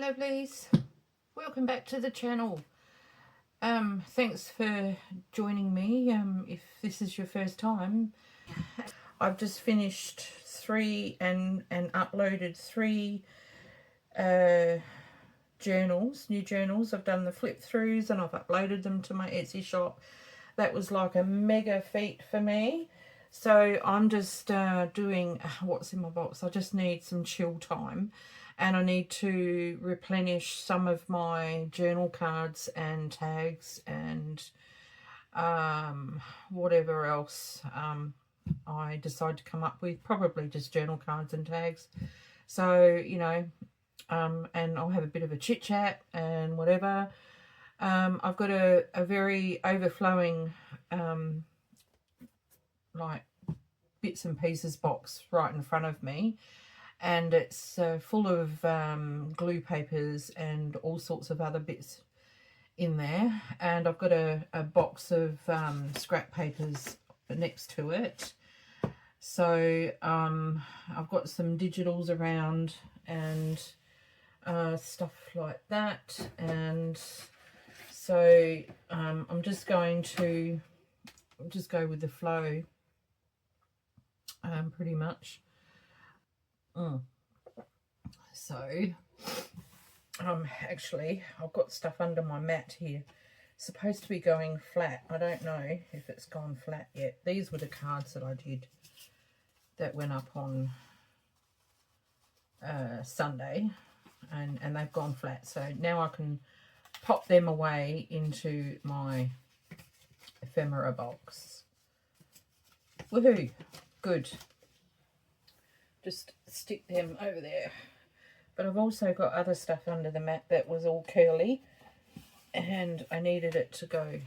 lovelies, welcome back to the channel. Thanks for joining me. If this is your first time, I've just finished and uploaded three journals, new journals. I've done the flip throughs and I've uploaded them to my Etsy shop. That was like a mega feat for me. So I'm just doing what's in my box. I just need some chill time. And I need to replenish some of my journal cards and tags and whatever else I decide to come up with. Probably just journal cards and tags. So, you know, and I'll have a bit of a chit chat and whatever. I've got a very overflowing like bits and pieces box right in front of me. And it's full of glue papers and all sorts of other bits in there. And I've got a box of scrap papers next to it. So I've got some digitals around and stuff like that. And so I'm just going to just go with the flow pretty much. So actually I've got stuff under my mat here, supposed to be going flat. I don't know if it's gone flat yet. These were the cards that I did that went up on Sunday, and they've gone flat, so now I can pop them away into my ephemera box. Woohoo, good. Just stick them over there. But I've also got other stuff under the mat that was all curly and I needed it to go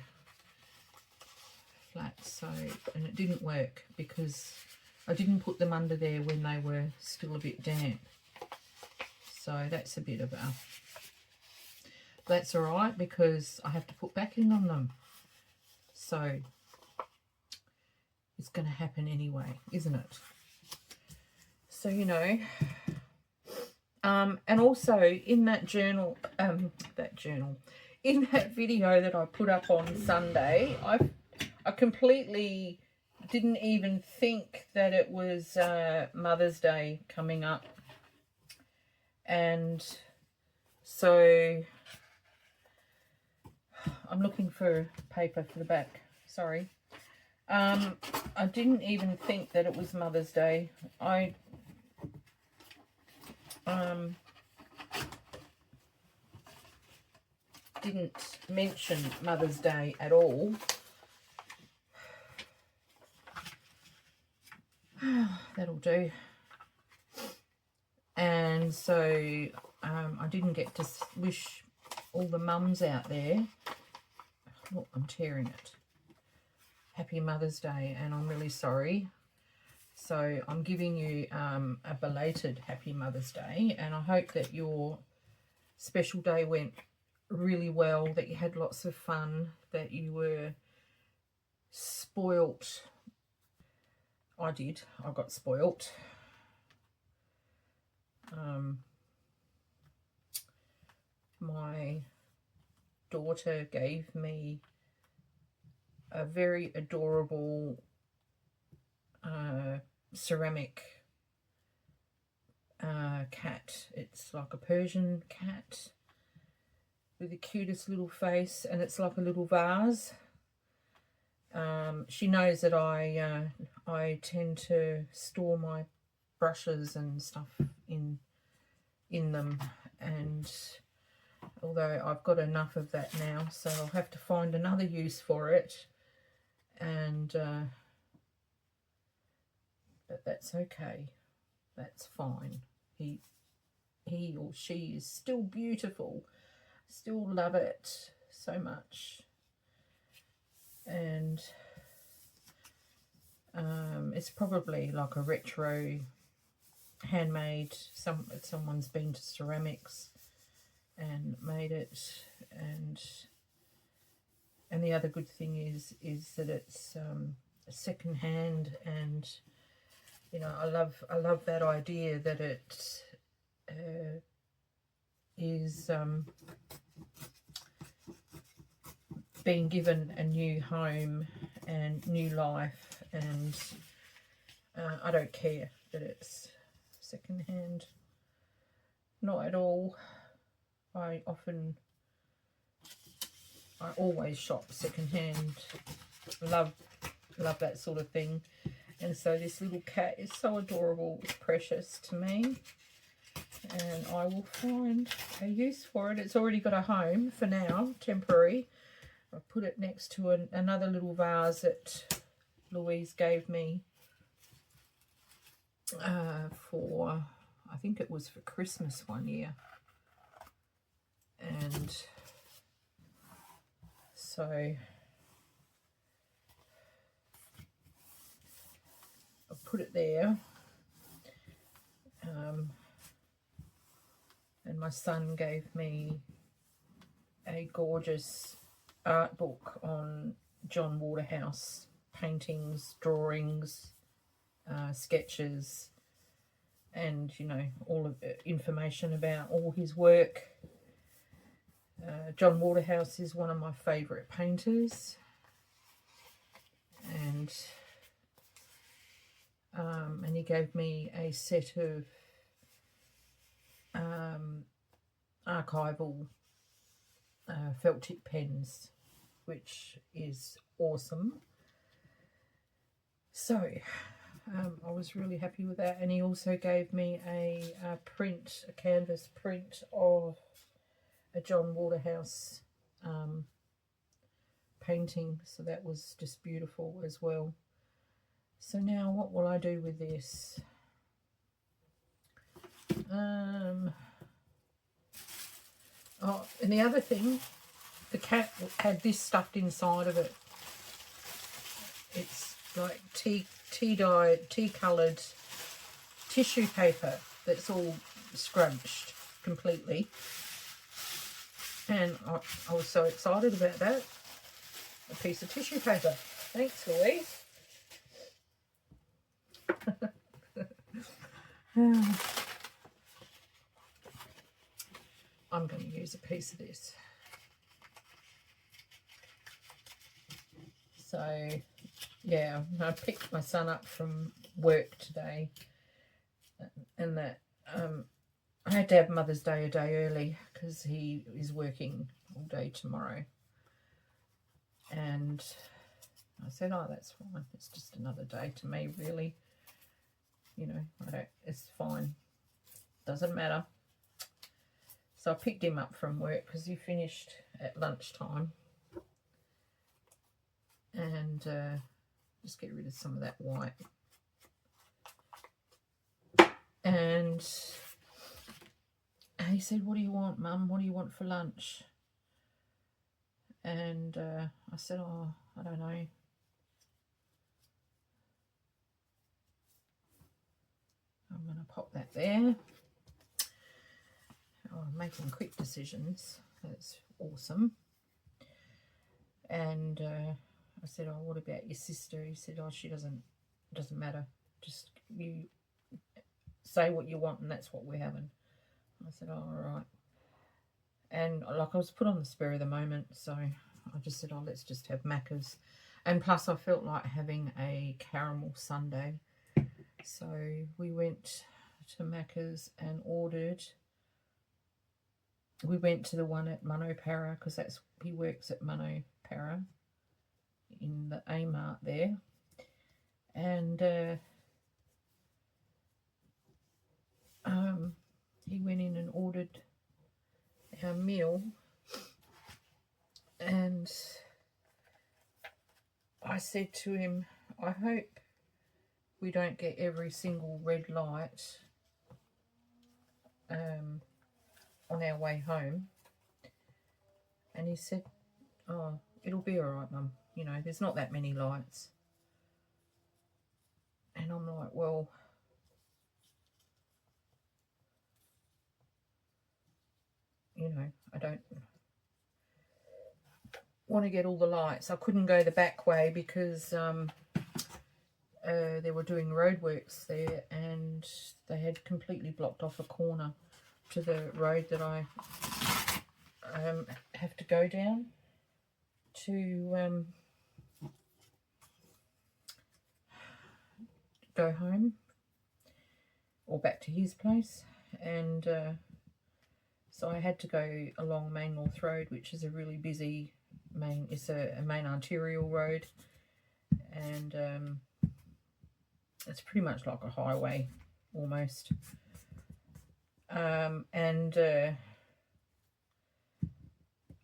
flat, so, and it didn't work because I didn't put them under there when they were still a bit damp. So that's a bit of a, that's all right because I have to put backing on them. So it's going to happen anyway, isn't it? So, you know, and also in that journal, in that video that I put up on Sunday, I completely didn't even think that it was Mother's Day coming up. And so I'm looking for paper for the back, sorry. I didn't even think that it was Mother's Day. I didn't mention Mother's Day at all. That'll do. And so I didn't get to wish all the mums out there. Look, I'm tearing it. Happy Mother's Day, and I'm really sorry. So I'm giving you a belated Happy Mother's Day, and I hope that your special day went really well, that you had lots of fun, that you were spoilt. I did. I got spoilt. My daughter gave me a very adorable ceramic cat. It's like a Persian cat with the cutest little face, and it's like a little vase. She knows that I tend to store my brushes and stuff in them, and although I've got enough of that now, so I'll have to find another use for it, and but that's okay, that's fine. He or she is still beautiful, still love it so much. And it's probably like a retro handmade, someone's been to ceramics and made it, and the other good thing is that it's second hand, and you know, I love that idea that it is being given a new home and new life, and I don't care that it's second hand, not at all. I always shop second hand. Love that sort of thing. And so this little cat is so adorable, it's precious to me, and I will find a use for it. It's already got a home for now, temporary. I put it next to another little vase that Louise gave me for, I think it was for Christmas one year. And so I put it there, and my son gave me a gorgeous art book on John Waterhouse paintings, drawings, sketches, and you know, all of the information about all his work. John Waterhouse is one of my favourite painters, and he gave me a set of archival felt tip pens, which is awesome. So I was really happy with that. And he also gave me a canvas print of a John Waterhouse painting, so that was just beautiful as well. So now what will I do with this? Oh, and the other thing, the cat had this stuffed inside of it. It's like tea-dyed, tea-coloured tissue paper that's all scrunched completely. And I was so excited about that. A piece of tissue paper. Thanks, Louise. I'm going to use a piece of this. So, yeah, I picked my son up from work today, and that I had to have Mother's Day a day early because he is working all day tomorrow. And I said, oh, that's fine. It's just another day to me, really. You know, it's fine. Doesn't matter. So I picked him up from work because he finished at lunchtime. And just get rid of some of that white. And he said, what do you want, Mum? What do you want for lunch? And I said, oh, I don't know. I'm going to pop that there. Oh, I'm making quick decisions. That's awesome. And I said, oh, what about your sister? He said, oh, she doesn't matter. Just you say what you want and that's what we're having. I said, oh, all right. And like I was put on the spur of the moment, so I just said, oh, let's just have Macca's. And plus I felt like having a caramel sundae. So we went to Macca's and ordered. We went to the one at Mano Para because he works at Mano Para in the A Mart there. And he went in and ordered our meal, and I said to him, I hope we don't get every single red light on our way home. And he said, oh, it'll be all right, Mum. You know, there's not that many lights. And I'm like, well, you know, I don't want to get all the lights. I couldn't go the back way because they were doing roadworks there and they had completely blocked off a corner. to the road that I have to go down to go home or back to his place, and so I had to go along Main North Road, which is a really busy it's a main arterial road, and it's pretty much like a highway almost. And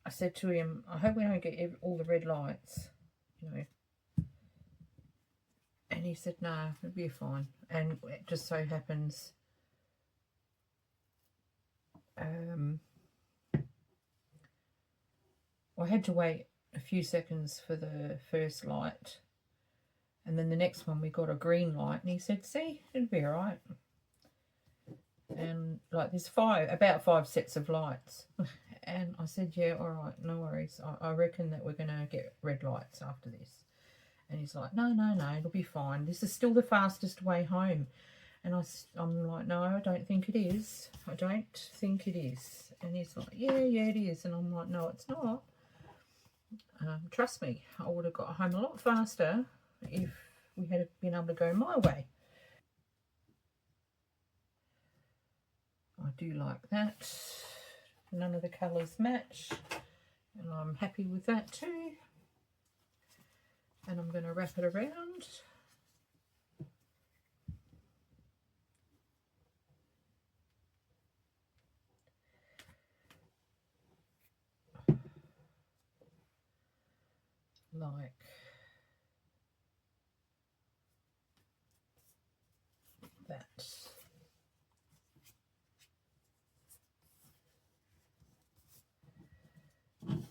I said to him, I hope we don't get all the red lights, you know. And he said, no, it'll be fine. And it just so happens I had to wait a few seconds for the first light, and then the next one we got a green light, and he said, see, it'll be all right. And like there's about five sets of lights. And I said, yeah, all right, no worries. I reckon that we're going to get red lights after this. And he's like, no, it'll be fine. This is still the fastest way home. And I'm like, no, I don't think it is. I don't think it is. And he's like, yeah, it is. And I'm like, no, it's not. Trust me, I would have got home a lot faster if we had been able to go my way. I do like that. None of the colours match, and I'm happy with that too. And I'm going to wrap it around. Like that.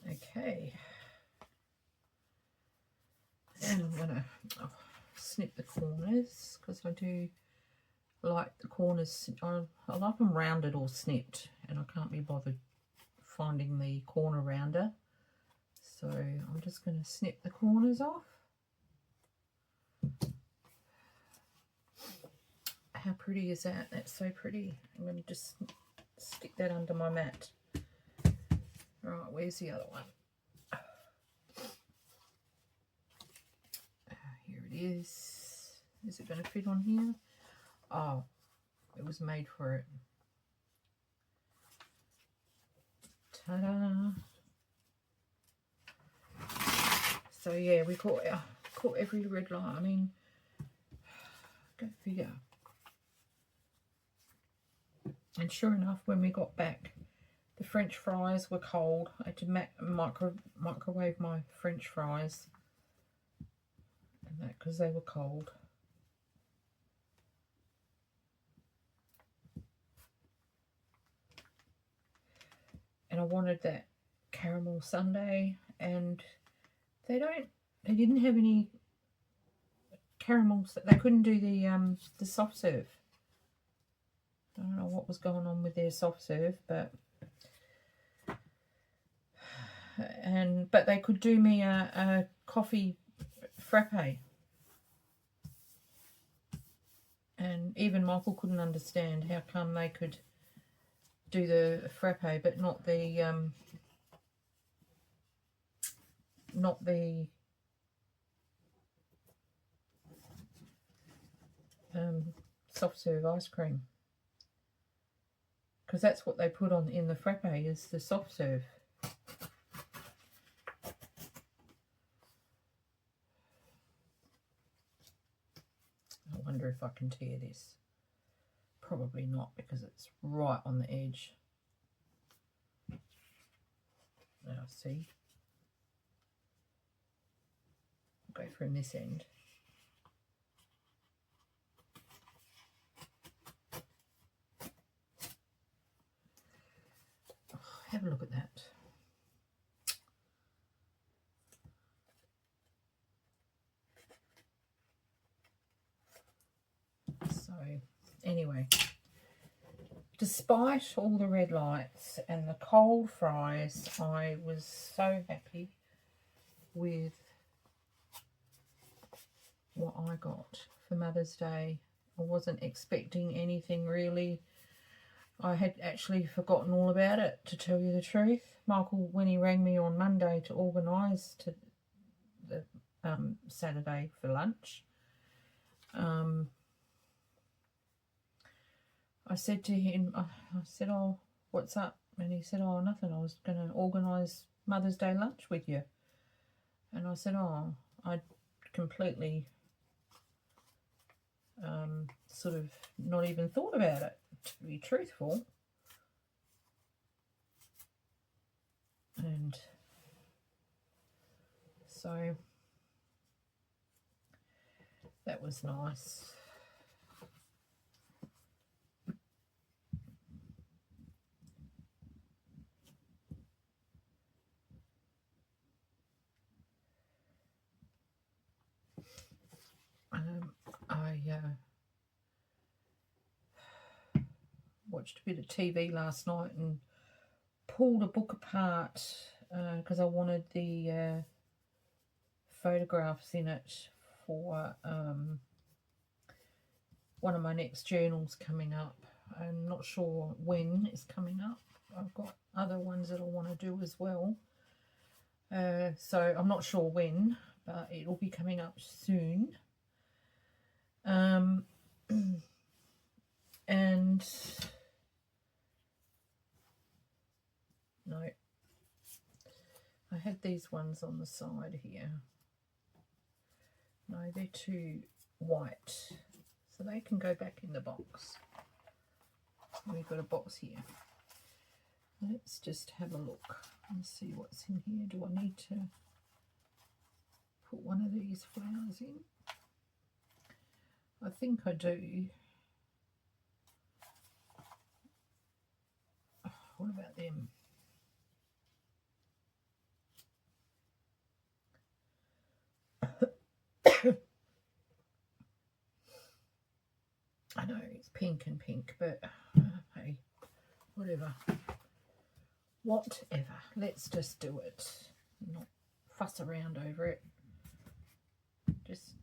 Okay. And I'm going to snip the corners, because I do like the corners. I like them rounded or snipped, and I can't be bothered finding the corner rounder. So I'm just going to snip the corners off. How pretty is that? That's so pretty. I'm going to just stick that under my mat. Right, where's the other one? Here it is. Is it going to fit on here? Oh, it was made for it. Ta-da! So yeah, we caught every red light. I mean, go figure. And sure enough, when we got back, the French fries were cold. I had to microwave my French fries, and that because they were cold. And I wanted that caramel sundae, and they didn't have any caramels. They couldn't do the soft serve. I don't know what was going on with their soft serve, but they could do me a coffee frappe. And even Michael couldn't understand how come they could do the frappe but not the soft serve ice cream, because that's what they put on in the frappe is the soft serve. I wonder if I can tear this. Probably not, because it's right on the edge. Now see, I'll go from this end. Oh, have a look at that. So anyway, despite all the red lights and the cold fries, I was so happy with what I got for Mother's Day. I wasn't expecting anything really. I had actually forgotten all about it, to tell you the truth. Michael, when he rang me on Monday to organise to the Saturday for lunch, I said to him, I said, oh, what's up? And he said, oh, nothing. I was going to organise Mother's Day lunch with you. And I said, oh, I'd completely sort of not even thought about it, to be truthful. And so that was nice. I watched a bit of TV last night and pulled a book apart because I wanted the photographs in it for one of my next journals coming up. I'm not sure when it's coming up. I've got other ones that I want to do as well. So I'm not sure when, but it'll be coming up soon. And no, I had these ones on the side here. No, they're too white, so they can go back in the box. We've got a box here. Let's just have a look and see what's in here. Do I need to put one of these flowers in? I think I do. What about them? I know it's pink and pink, but hey, whatever. Whatever. Let's just do it. Not fuss around over it. Just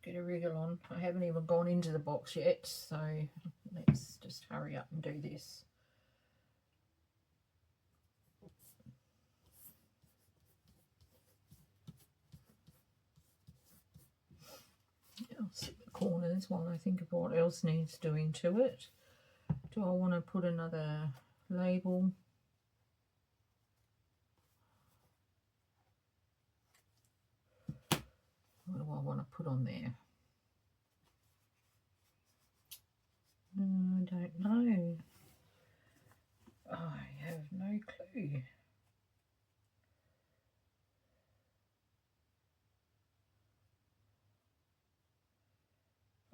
get a wriggle on. I haven't even gone into the box yet, so let's just hurry up and do this. I'll sit the corners while I think of what else needs doing to it. Do I want to put another label? What do I want to put on there? I don't know. I have no clue.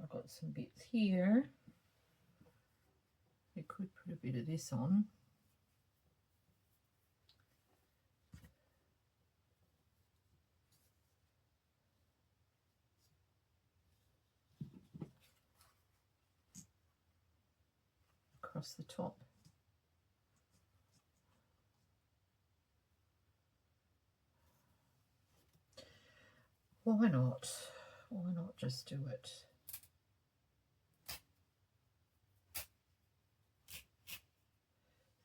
I've got some bits here. I could put a bit of this on. Across the top. Why not? Why not just do it?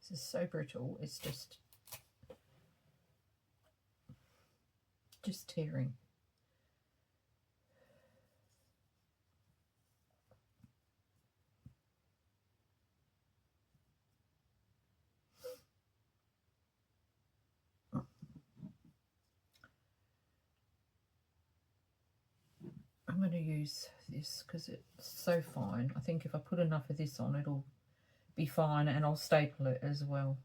This is so brittle, it's just tearing. I'm going to use this because it's so fine. I think if I put enough of this on, it'll be fine, and I'll staple it as well.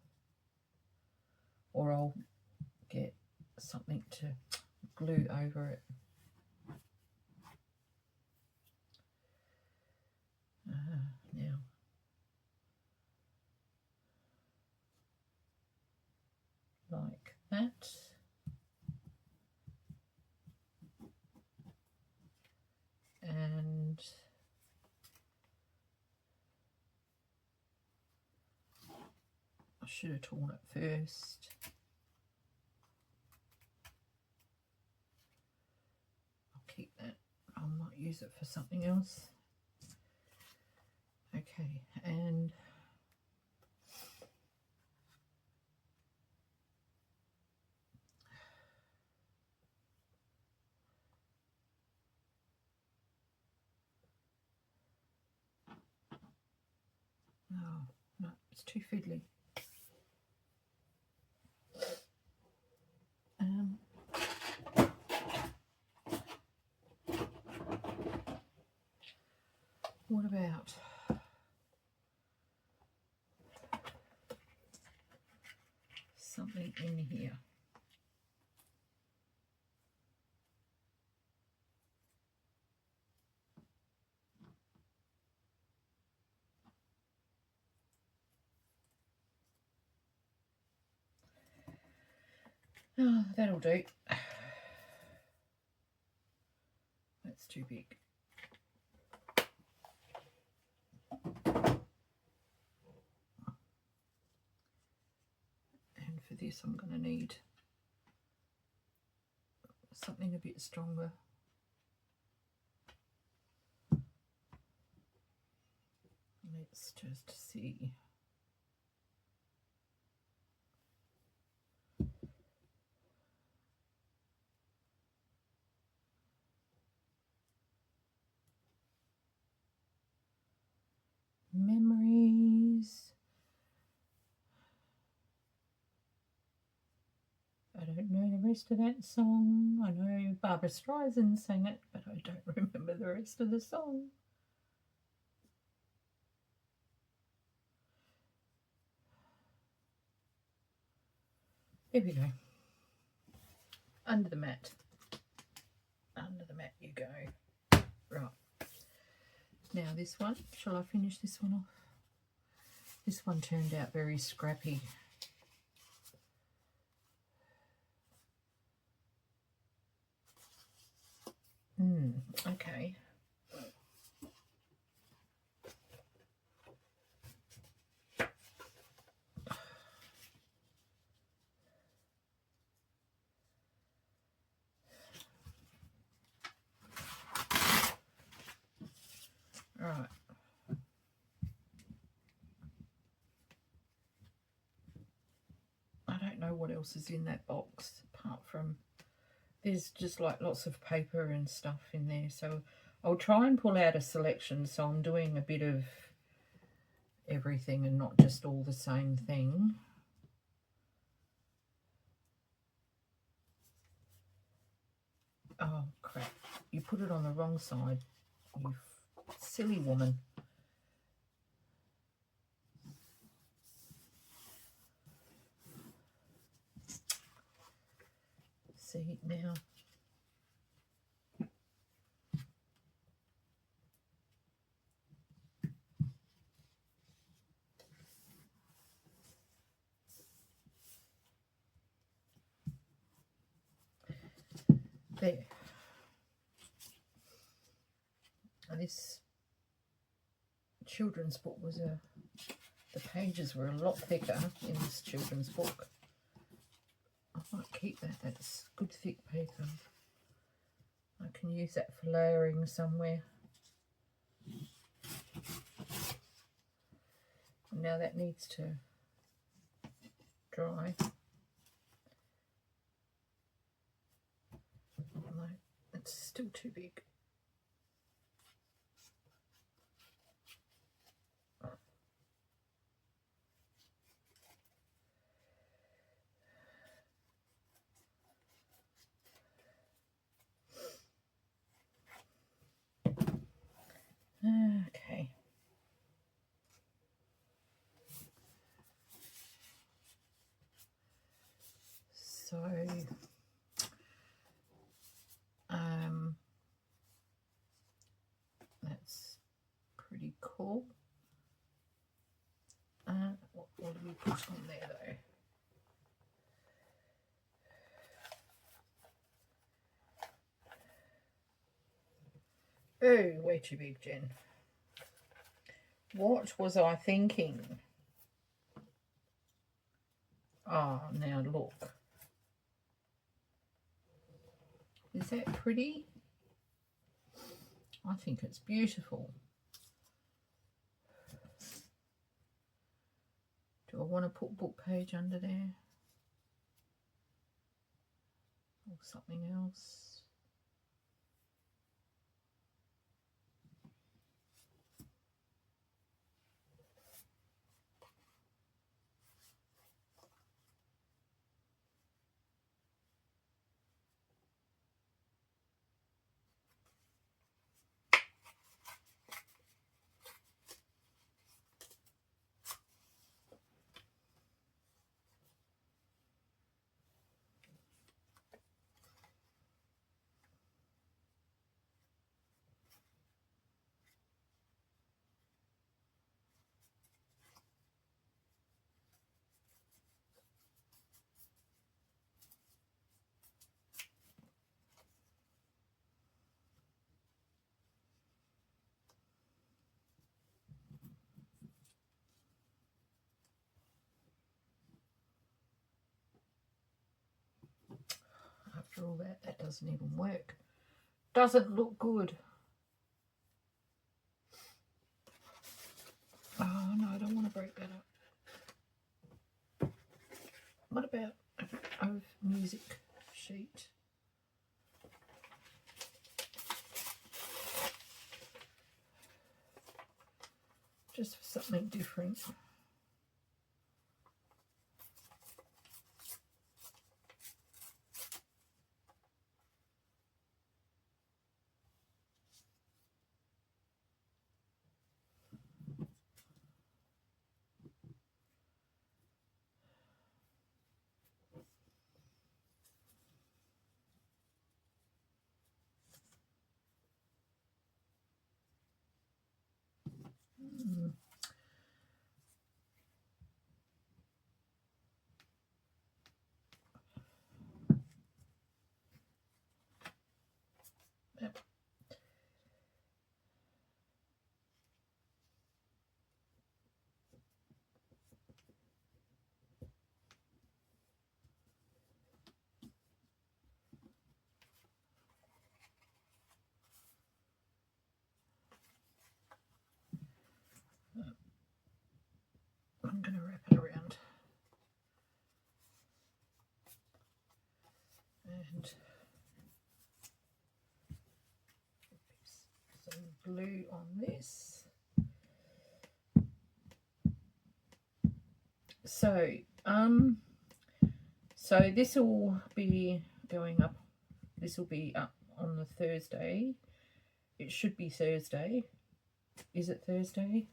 Or I'll get something to glue over it. Now, like that. And I should have torn it first. I'll keep that. I might use it for something else. Okay, and oh no, it's too fiddly. What about something in here? Oh, that'll do. That's too big. And for this I'm going to need something a bit stronger. Let's just see. Memories. I don't know the rest of that song. I know Barbara Streisand sang it, but I don't remember the rest of the song. Here we go. Under the mat. Under the mat you go. Right. Now this one, shall I finish this one off? This one turned out very scrappy. Okay. Right. I don't know what else is in that box apart from there's just like lots of paper and stuff in there, so I'll try and pull out a selection so I'm doing a bit of everything and not just all the same thing. Oh crap, you put it on the wrong side, you silly woman. See now. There. And this children's book was the pages were a lot thicker in this children's book. I might keep that, that's good thick paper. I can use that for layering somewhere. Now that needs to dry. No, it's still too big. Okay. So that's pretty cool. What do we put on there though? Oh, way too big, Jen. What was I thinking? Oh, now look. Is that pretty? I think it's beautiful. want to put book page under there or something else. After all that, that doesn't even work. Doesn't look good. Oh no, I don't want to break that up. What about a music sheet? Just for something different. I'm going to wrap it around and some glue on this. So this will be going up. This will be up on the Thursday. It should be Thursday. Is it Thursday?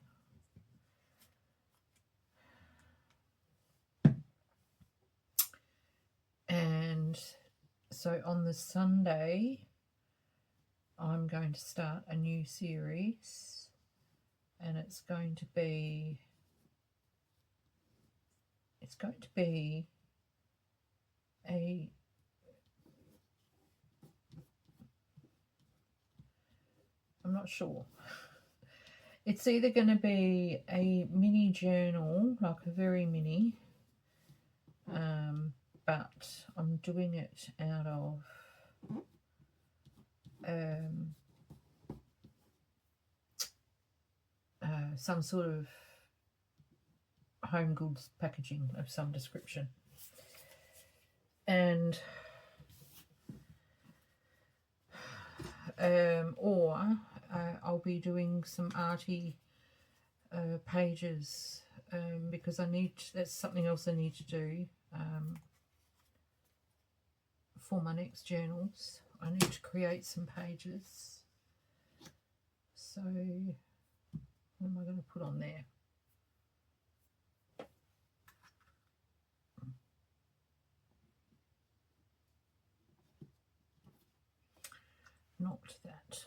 And so on the Sunday, I'm going to start a new series, and it's going to be a I'm not sure. It's either going to be a mini journal, like a very mini, but I'm doing it out of some sort of home goods packaging of some description. And or I'll be doing some arty pages, because that's something else I need to do for my next journals. I need to create some pages. So what am I going to put on there? Not that.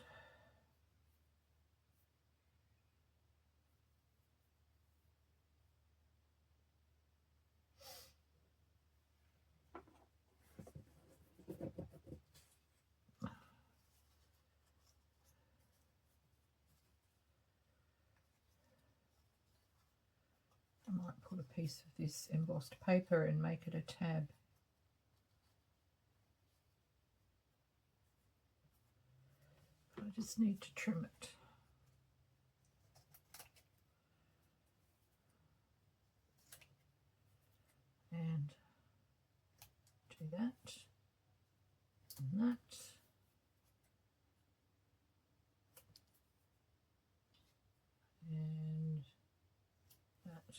I might put a piece of this embossed paper and make it a tab. I just need to trim it. that and that. And that.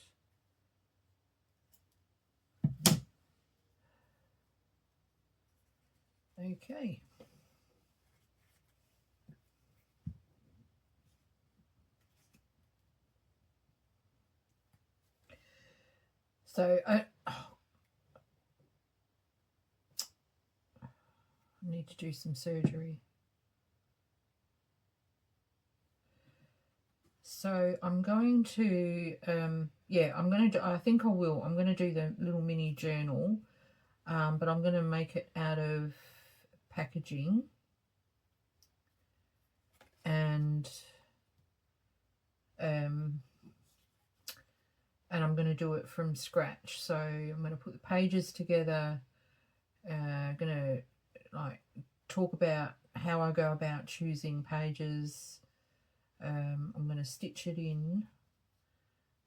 Okay. So I need to do some surgery. So I'm going to, yeah, I'm going to do, I think I will, I'm going to do the little mini journal, but I'm going to make it out of packaging. And I'm going to do it from scratch. So I'm going to put the pages together, going to like talk about how I go about choosing pages. I'm going to stitch it in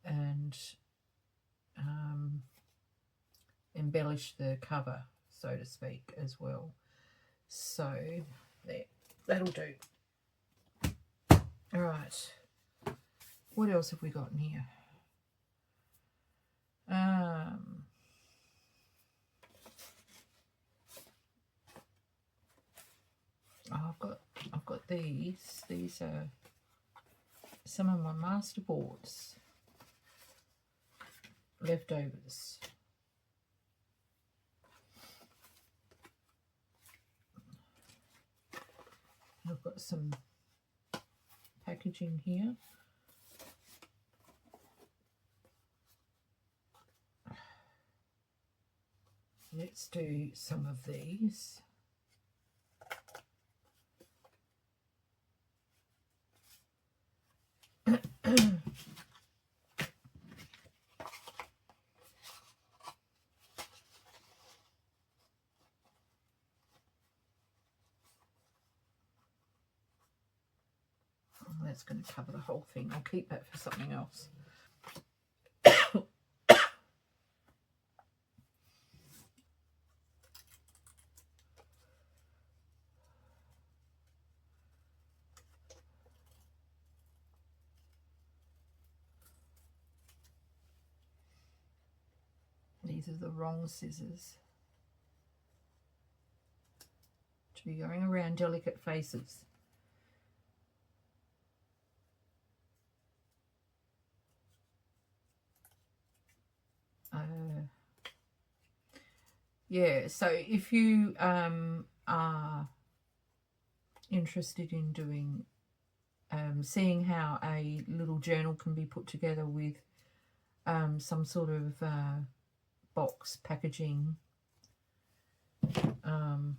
and embellish the cover, so to speak, as well. So there, that'll do. All right, what else have we got in here? I've got these. These are some of my masterboards, leftovers. I've got some packaging here. Let's do some of these. That's going to cover the whole thing. I'll keep that for something else. These are the wrong scissors to be going around delicate faces. Yeah, so if you are interested in doing, seeing how a little journal can be put together with some sort of box packaging, and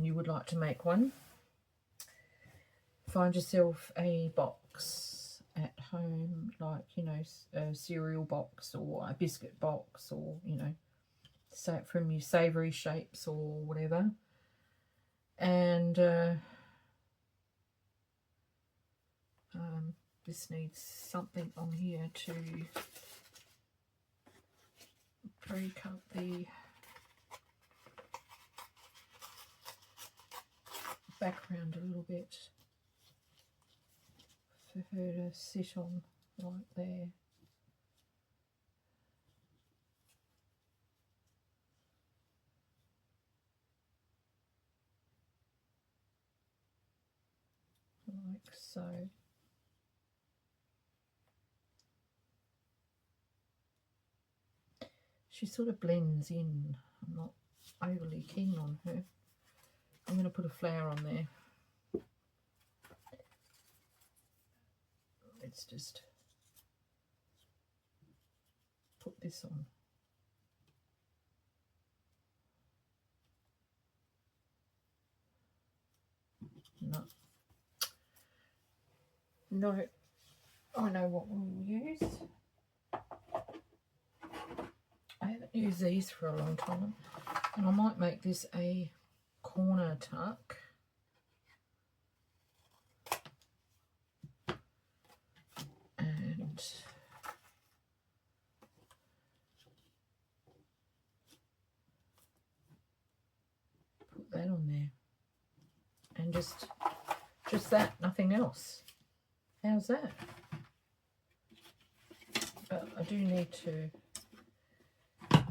you would like to make one, find yourself a box at home, like, you know, a cereal box or a biscuit box, or, you know, from your savoury shapes or whatever, and this needs something on here to break up the background a little bit for her to sit on, right there. Like so. She sort of blends in. I'm not overly keen on her. I'm going to put a flower on there. Let's just put this on. No, I know what we'll use. I haven't used these for a long time, and I might make this a corner tuck. And just that, nothing else. How's that? But I do need to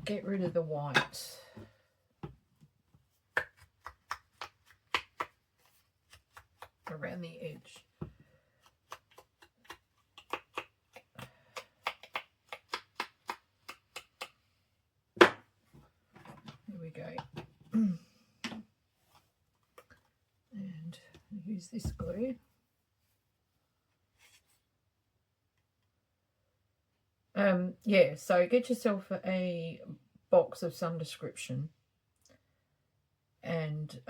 get rid of the white. Around the edge. There we go. And use this glue. Yeah, so get yourself a box of some description and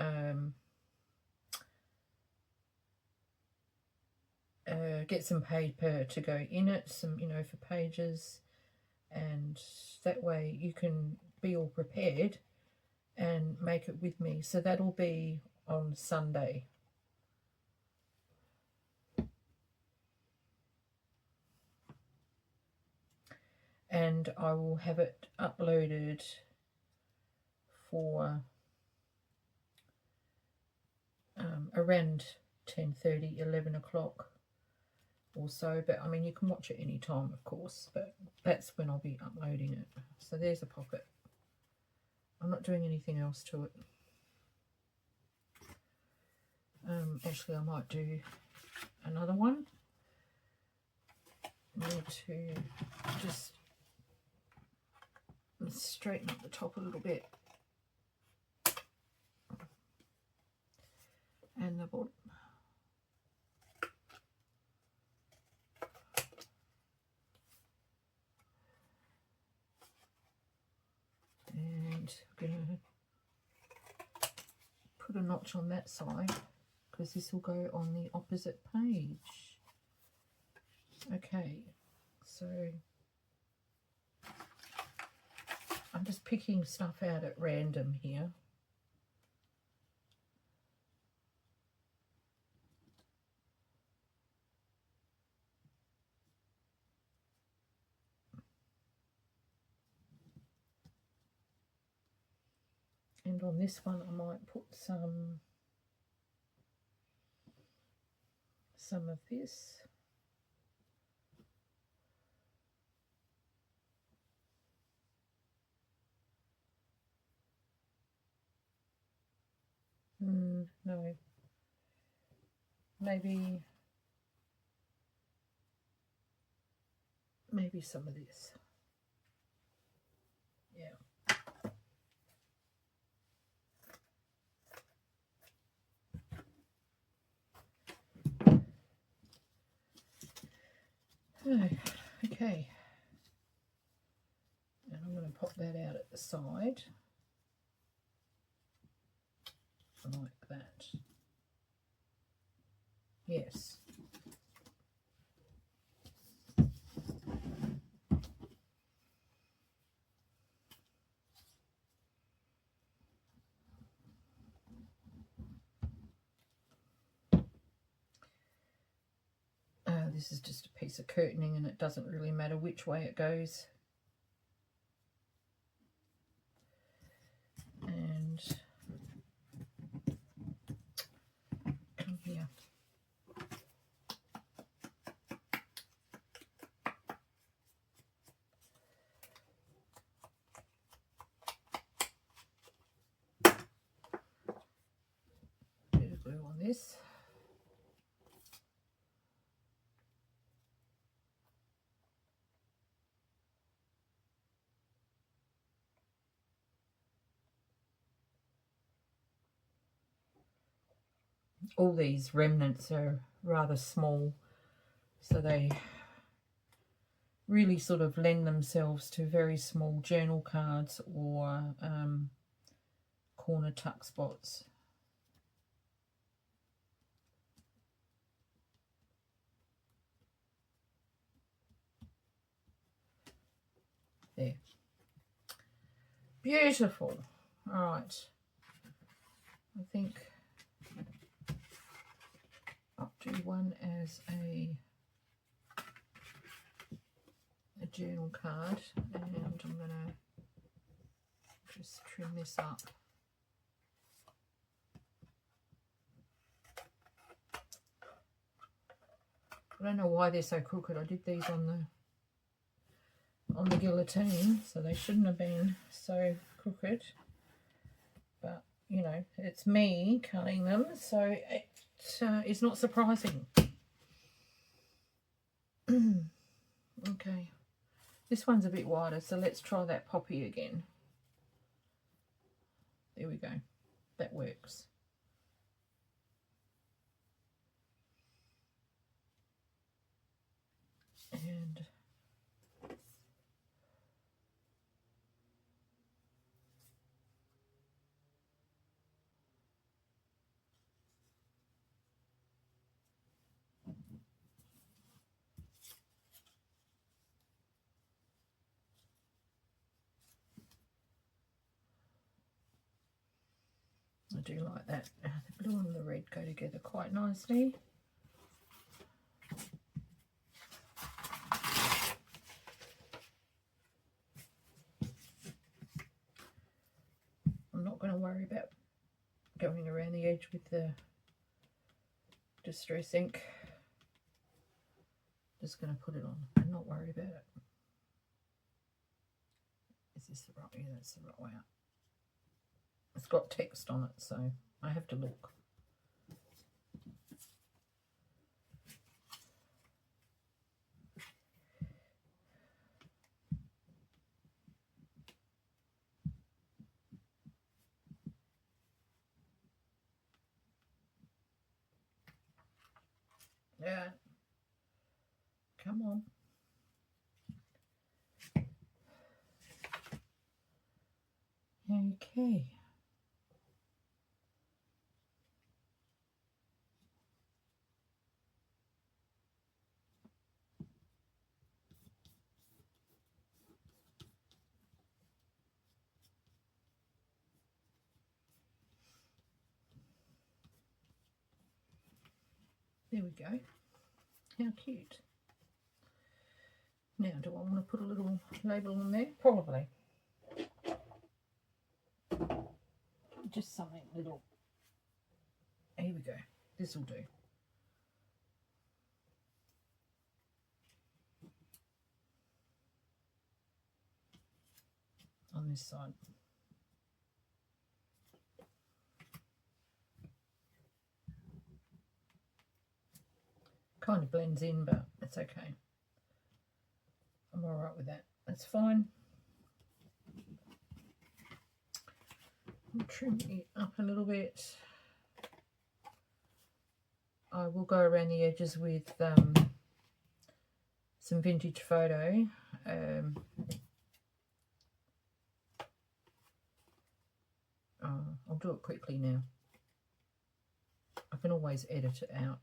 get some paper to go in it, some, you know, for pages, and that way you can be all prepared and make it with me. So that'll be on Sunday. And I will have it uploaded for around 10:30, 11 o'clock or so. But I mean, you can watch it any time, of course, but that's when I'll be uploading it. So there's a pocket. I'm not doing anything else to it. Actually, I might do another one. I need to just straighten up the top a little bit. And the bottom. And I'm going to put a notch on that side because this will go on the opposite page. Okay, so I'm just picking stuff out at random here. And on this one I might put some of this. No. Maybe some of this. Yeah. Oh, okay. And I'm going to pop that out at the side. Like that. Yes. This is just a piece of curtaining and it doesn't really matter which way it goes. And come here. Bit of glue on this. All these remnants are rather small, so they really sort of lend themselves to very small journal cards or corner tuck spots. There. Beautiful. All right. I think I'll do one as a journal card, and I'm going to just trim this up. I don't know why they're so crooked. I did these on the guillotine, so they shouldn't have been so crooked. But, you know, it's me cutting them, so it's not surprising. Okay, this one's a bit wider, so let's try that poppy again. There we go. That works. And I do like that. The blue and the red go together quite nicely. I'm not going to worry about going around the edge with the distress ink. Just going to put it on and not worry about it. Is this the right way? Yeah, that's the right way out. It's got text on it, so I have to look. Yeah. Come on. Okay. There we go. How cute. Now, do I want to put a little label on there? Probably. Just something little. Here we go. This will do. On this side. Kind of blends in, but it's okay. I'm all right with that. That's fine. I'll trim it up a little bit. I will go around the edges with some vintage photo. I'll do it quickly now. I can always edit it out.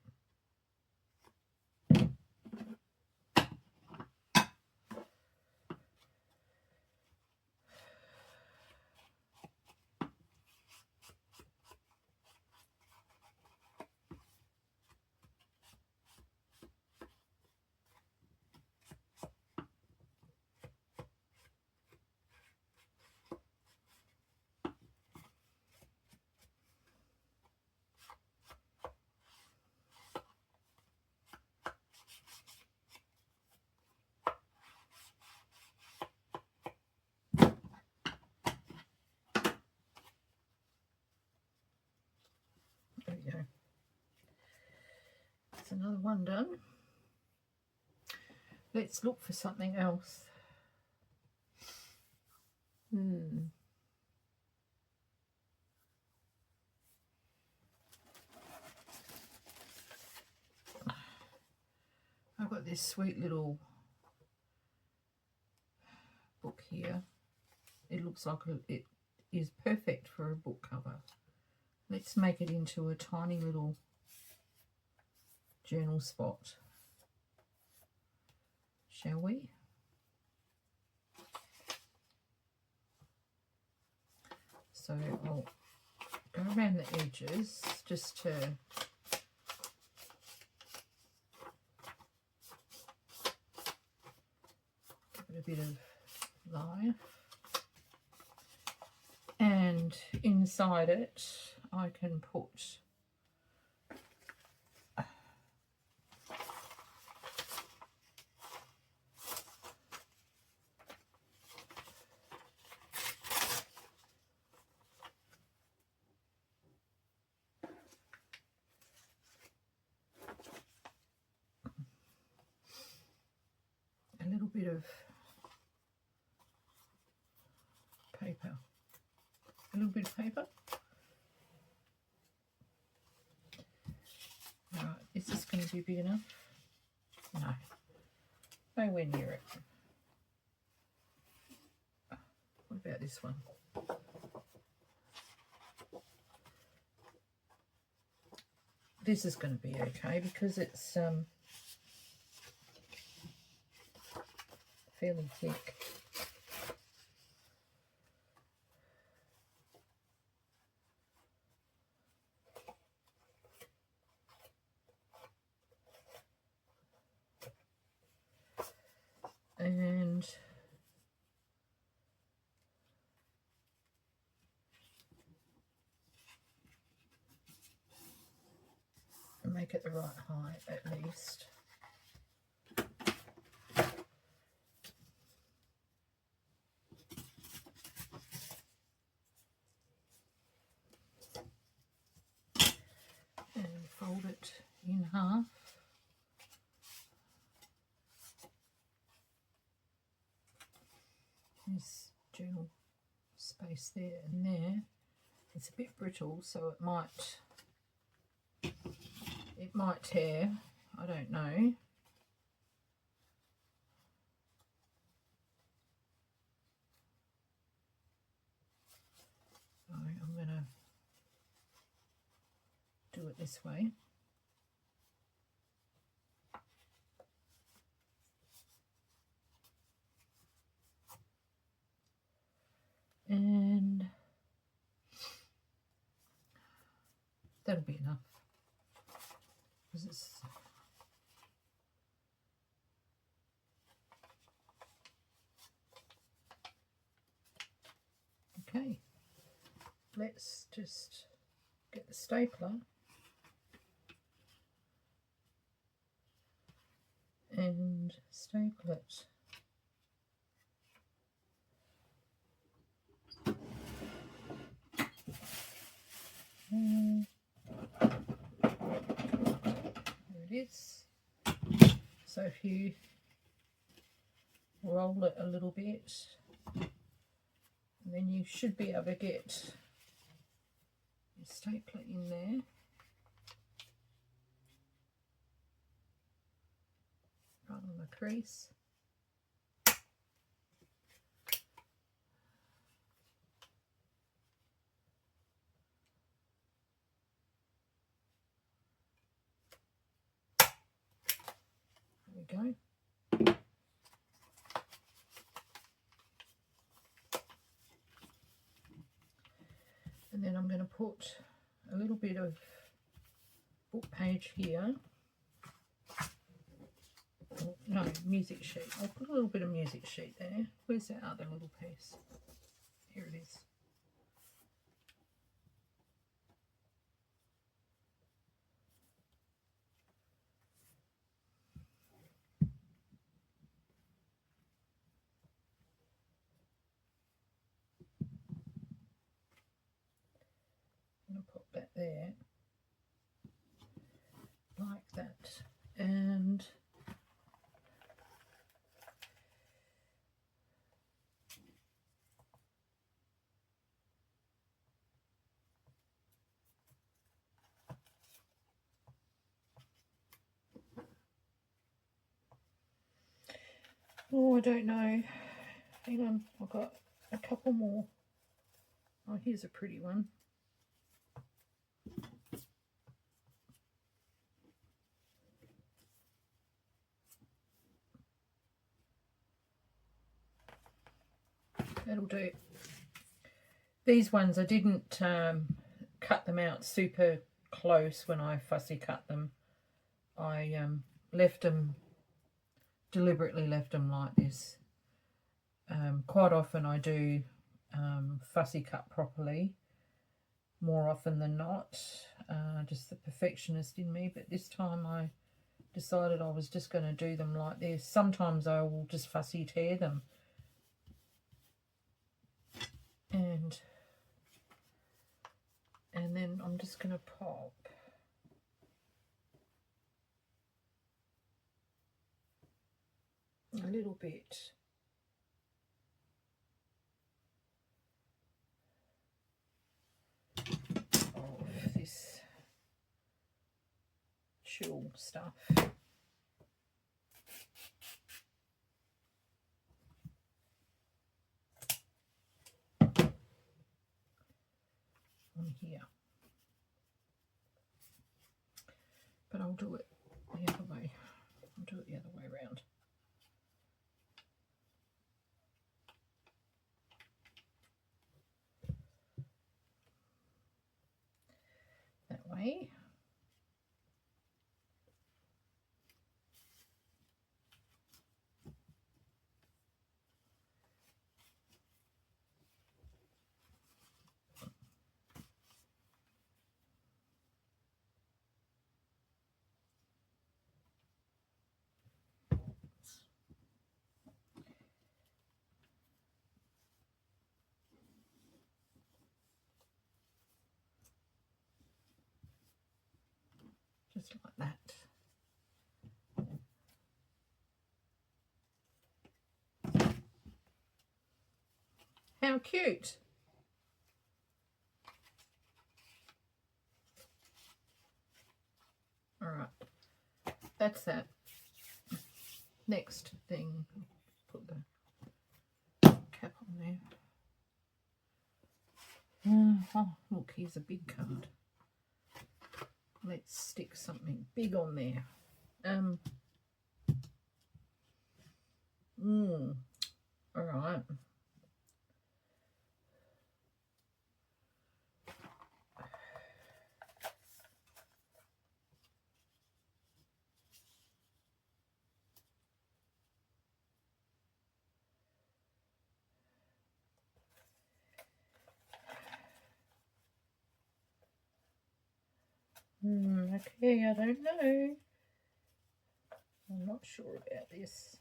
There we go. That's another one done. Let's look for something else. I've got this sweet little book here. It looks like it is perfect for a book cover. Let's make it into a tiny little journal spot, shall we? So I'll go around the edges just to give it a bit of life. And inside it, I can put little bit of paper. A little bit of paper. Right, is this going to be big enough? No, nowhere near it. What about this one? This is going to be okay because it's fairly thick. And make it the right height at least. And fold it in half. There's journal space there and there. It's a bit brittle, so it might tear. I don't know. So I'm going to do it this way. And that'll be enough. Because it's okay. Let's just get the stapler and staple it. There it is. So if you roll it a little bit, then you should be able to get your stapler in there. Right on the crease. There we go. And then I'm going to put a little bit of book page here. Oh, no, music sheet. I'll put a little bit of music sheet there. Where's that other little piece? Here it is. I'm going to put that there, like that, and oh, I don't know. Hang on, I've got a couple more. Oh, here's a pretty one. That'll do. These ones, I didn't cut them out super close when I fussy cut them. I left them, deliberately left them like this. Quite often I do fussy cut properly, more often than not, just the perfectionist in me, but this time I decided I was just going to do them like this. Sometimes I will just fussy tear them. And then I'm just going to pop a little bit of this tulle stuff. On here. But I'll do it the other way. I'll do it the other way around. That way. Just like that. How cute. All right, that's that. Next thing, put the cap on there. Oh, look, here's a big card. Let's stick something big on there. All right. Okay, I don't know. I'm not sure about this.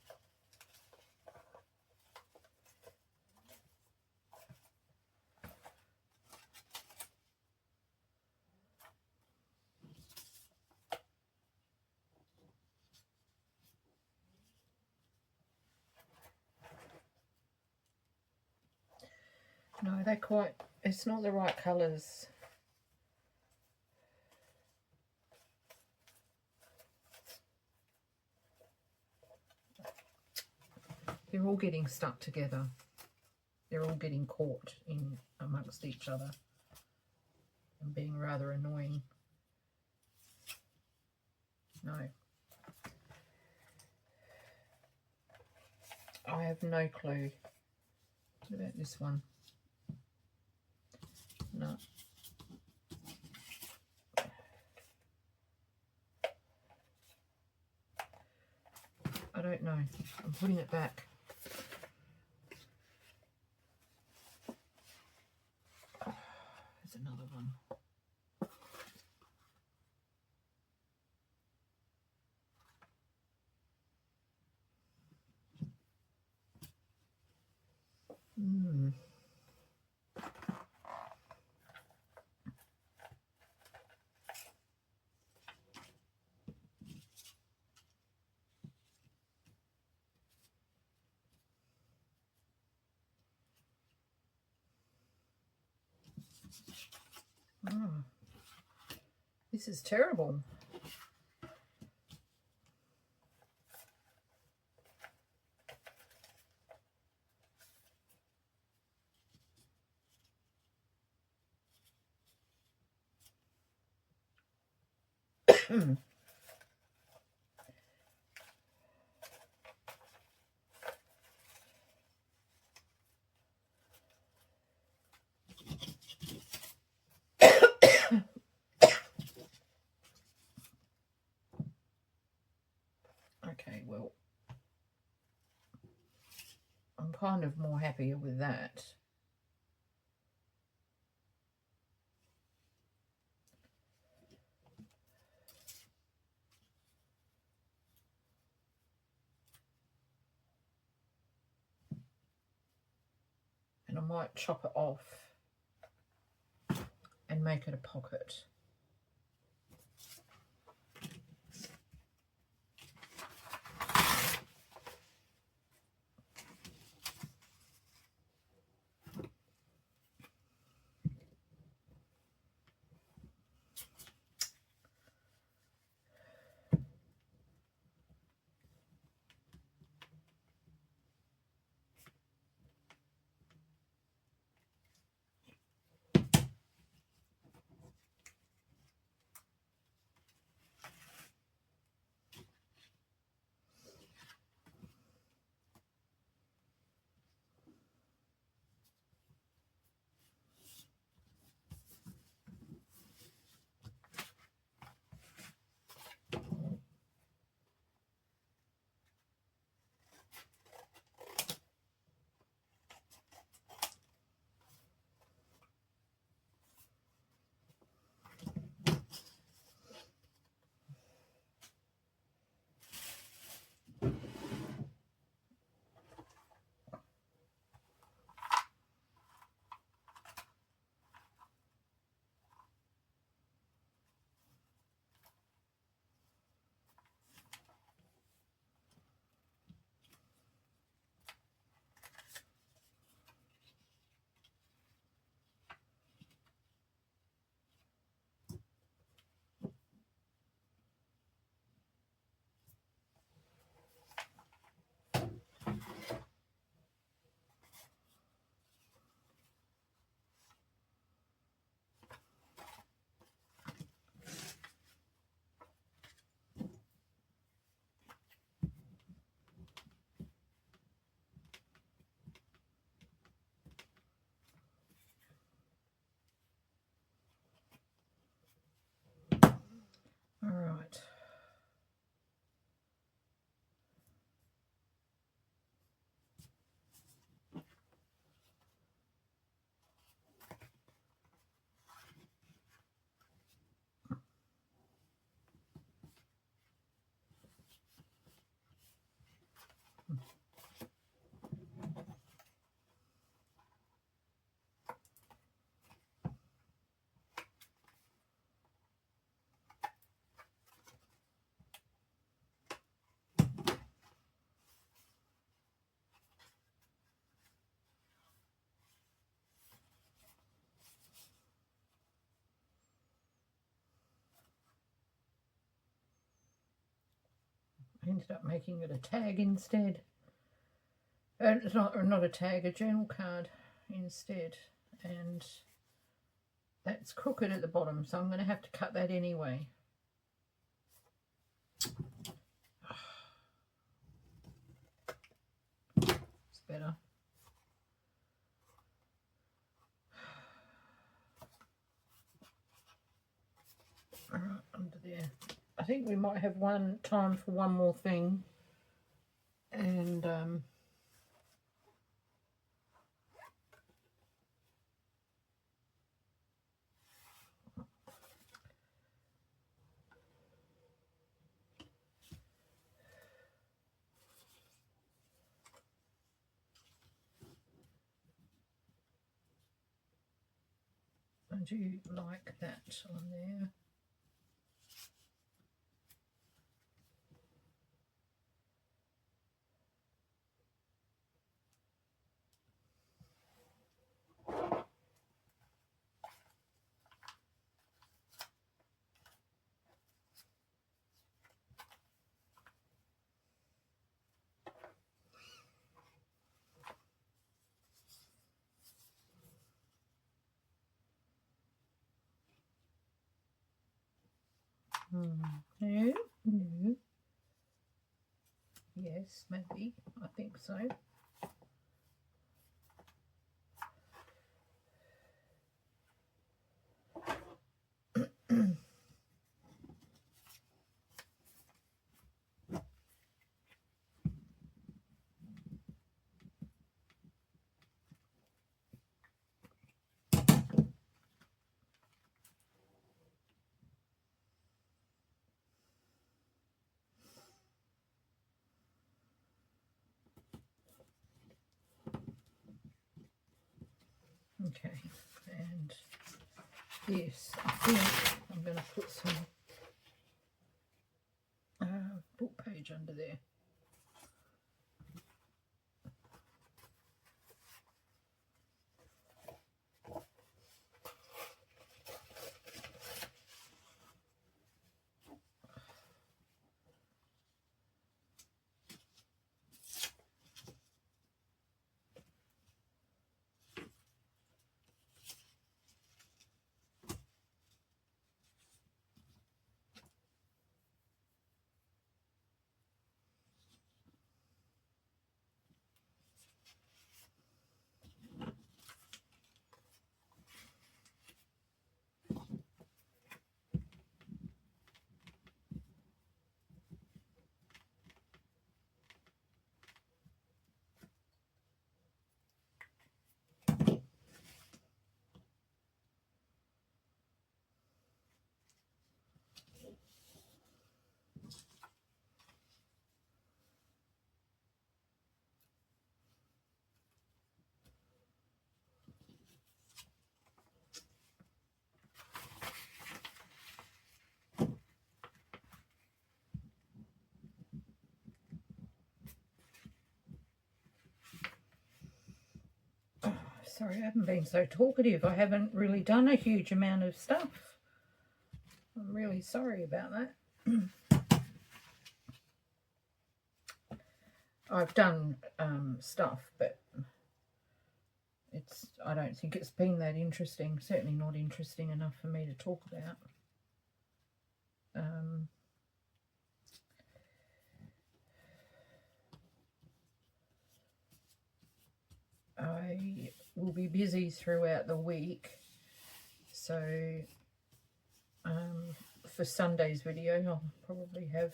No, they're quite, it's not the right colours. They're all getting stuck together. They're all getting caught in amongst each other and being rather annoying. No. I have no clue. What about this one? No. I don't know. I'm putting it back. There's another one. Oh, this is terrible. Okay, well, I'm kind of more happier with that. And I might chop it off and make it a pocket. I ended up making it a tag instead. It's not a tag, a journal card instead. And that's crooked at the bottom, so I'm going to have to cut that anyway. It's better. All right, under there. I think we might have time for one more thing. And I do like that on there. No, no. Yes, maybe. I think so. Okay, and this, I think I'm going to put some book page under there. Sorry, I haven't been so talkative. I haven't really done a huge amount of stuff. I'm really sorry about that. I've done stuff, but I don't think it's been that interesting. Certainly not interesting enough for me to talk about. I will be busy throughout the week, so for Sunday's video I'll probably have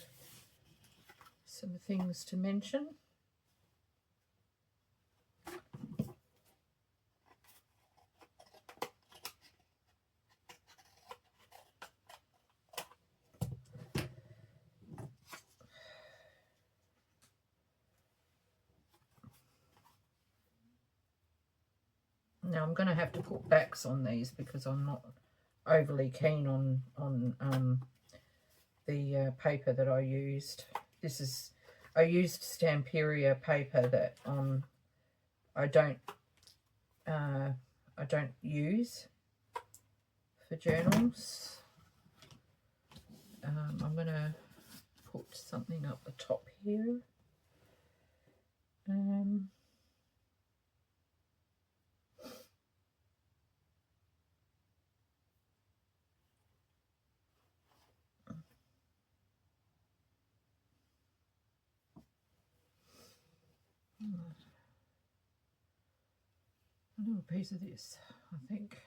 some things to mention. Now I'm going to have to put backs on these because I'm not overly keen on the paper that I used. I used Stamperia paper that I don't use for journals. I'm going to put something up the top here. A little piece of this, I think.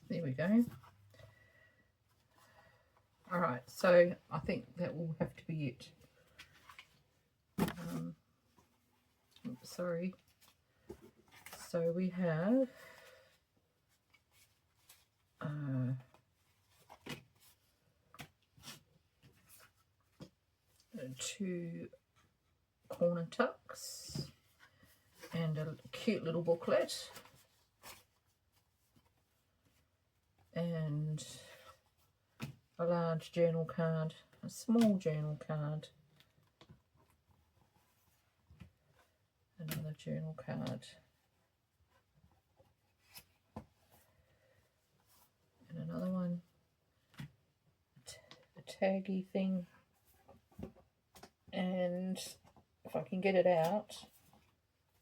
There we go. All right, so I think that will have to be it. Sorry. So we have 2 corner tucks and a cute little booklet and a large journal card, a small journal card, another journal card, and another one, a taggy thing, and if I can get it out,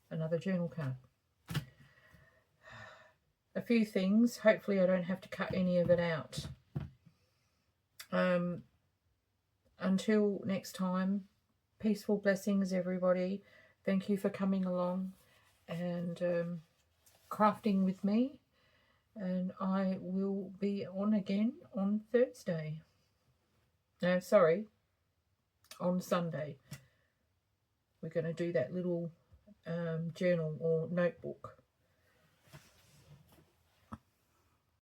another journal card. A few things, hopefully I don't have to cut any of it out. Until next time, peaceful blessings everybody. Thank you for coming along and crafting with me, and I will be on again on Thursday. No, sorry, on Sunday. We're going to do that little journal or notebook